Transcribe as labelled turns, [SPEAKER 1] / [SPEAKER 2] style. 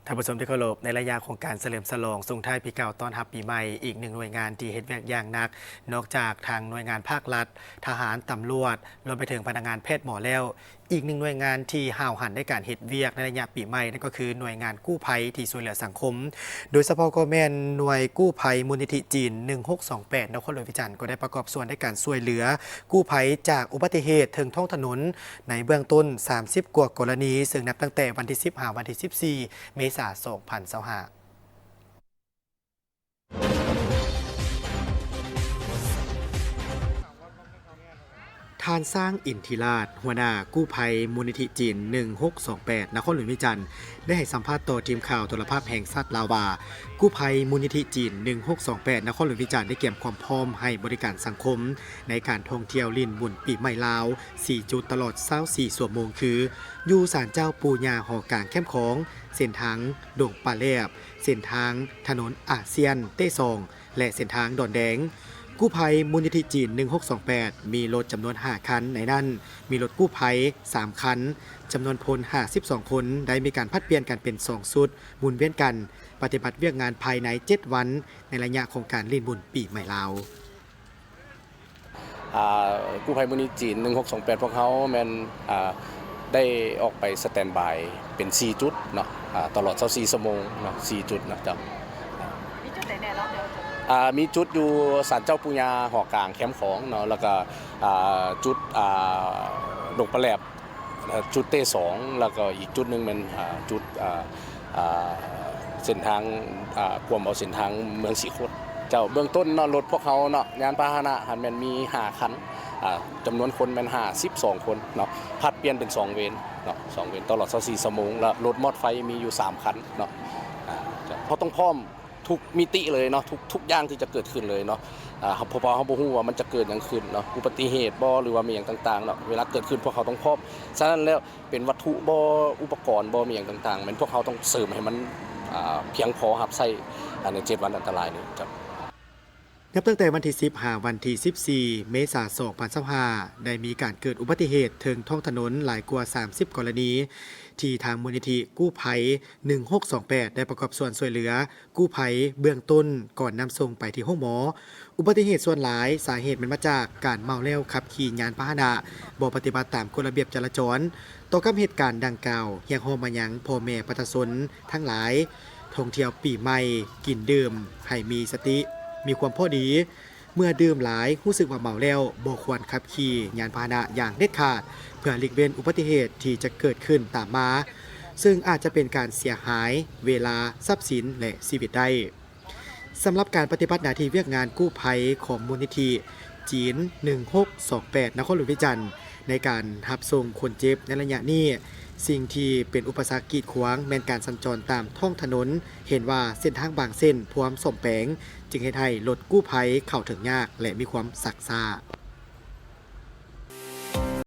[SPEAKER 1] ท่านผู้ชมที่เคารพในระยะของการเฉลิมฉลองส่งท้ายปีเก่าต้อนรับปีใหม่อีกหนึ่งหน่วยงานที่เฮ็ดแวกอย่างหนักนอกจากทางหน่วยงานภาครัฐทหารตำรวจรวมไปถึงพนักงานแพทย์หมอแล้วอีกหนึ่งหน่วยงานที่ห้าวหันในการเฮ็ดเวียกในระยะปีใหม่นั่นก็คือหน่วยงานกู้ภัยที่ช่วยเหลือสังคมโดยเฉพาะก็แม่นหน่วยกู้ภัยมูลนิธิจีน1628นครหลวงพิจันทร์ก็ได้ประกอบส่วนในการช่วยเหลือกู้ภัยจากอุบัติเหตุถึงท้องถนนในเบื้องต้น30กว่ากรณีซึ่งนับตั้งแต่วันที่15วันที่14เมษายน2025ทานสร้างอินทิราชหัวหน้ากู้ภัยมูลนิธิจีน1628นครหลวงพิจันทร์ได้ให้สัมภาษณ์ต่อทีมข่าวโทรภาพแห่งชาติลาวว่ากู้ภัยมูลนิธิจีน1628นครหลวงพิจันทร์ได้เตรียมความพร้อมให้บริการสังคมในการท่องเที่ยวลิ้นบุญปีใหม่ลาว4จุดตลอด24ชั่วโมงคืออยู่ศาลเจ้าปู่ย่าหอกลางแคมป์ของเส้นทางดงป่าแลบเส้นทางถนนอาเซียนเต้ซองและเส้นทางดอนแดงกู้ภัยมูลนิธิจีน1628มีรถจำนวน5คันในนั้นมีรถกู้ภัย3คันจำนวนพล52คนได้มีการพัดเปลี่ยนกันเป็น2ชุดหมุนเวียนกันปฏิบัติเวียกงานภายใน7วันในระยะของการลิ้นบุญปีใหม่ลาว
[SPEAKER 2] กู้ภัยมูลนิธิจีน1628พวกเขาแม่นได้ออกไปสแตนด์บายเป็น4จุดเนาะตลอด24ชั่วโมงเนาะ4จุดนะครับ
[SPEAKER 3] มีจุดไหนแน่เนาะ
[SPEAKER 2] มีจุดอยู่ศาลเจ้าปู่ย่าหอกลางแคมป์ของเนาะแล้วก็จุดดงปลาแลบจุดเต้2แล้วก็อีกจุดนึงมันจุดเส้นทางกวมเอาเส้นทางเมืองสีโคตรเจ้าเบื้องต้นเนาะรถพวกเขาเนาะยานพาหนะหันแม่นมี5คันจำนวนคนแม่น52คนเนาะผัดเปลี่ยนเป็น2เวรเนาะ2เวรตลอด24ชั่วโมงแล้วรถมอเตอร์ไซค์มีอยู่3คันเนาะเขาต้องพร้อมทุกมิติเลยเนาะทุกอย่างที่จะเกิดขึ้นเลยเนาะเพราะเขาบ่ฮู้ว่ามันจะเกิดอย่างขึ้นเนาะอุบัติเหตุบ่หรือว่ามีอย่างต่างๆเนาะเวลาเกิดขึ้นพวกเขาต้องพร้อมฉะนั้นแล้วเป็นวัตถุบ่อุปกรณ์บ่มีอย่างต่างๆมันพวกเขาต้องเสริมให้มันเพียงพอรับใช้ใน7วันอันตรายนี้ครับ
[SPEAKER 1] นับตั้งแต่วันที่15วันที่14เมษายน2025ได้มีการเกิดอุบัติเหตุถึงท้องถนนหลายกว่า30กรณีที่ทางมูลนิธิกู้ภัย1628ได้ประกอบส่วนช่วยเหลือกู้ภัยเบื้องต้นก่อนนำส่งไปที่ห้องหมออุบัติเหตุส่วนหลายสาเหตุมันมาจากการเมาแล้วขับขี่ยานพาหนะบ่ปฏิบัติตามกฎระเบียบจราจรต่อกับเหตุการณ์ดังกล่าวเฮียงโฮมายังพ่อแม่ประชาชนทั้งหลายท่องเที่ยวปีใหม่กินดื่มให้มีสติมีความพอดีเมื่อดื่มหลายรู้สึกว่าเมาแล้วบ่ควรขับขี่ยานพาหนะอย่างเด็ดขาดเพื่อหลีกเลี่ยงอุบัติเหตุที่จะเกิดขึ้นตามมาซึ่งอาจจะเป็นการเสียหายเวลาทรัพย์สินและชีวิตได้สำหรับการปฏิบัติหน้าที่เวียกงานกู้ภัยของมูลนิธิจีน1628นครหลวงพิจันทร์ในการรับส่งคนเจ็บในระยะนี้สิ่งที่เป็นอุปสรรคกีดขวางแม้นการสัญจรตามท้องถนนเห็นว่าเส้นทางบางเส้นพร้อมสมแปลงจึงให้รถกู้ภัยเข้าถึงยากและมีความสักซ่า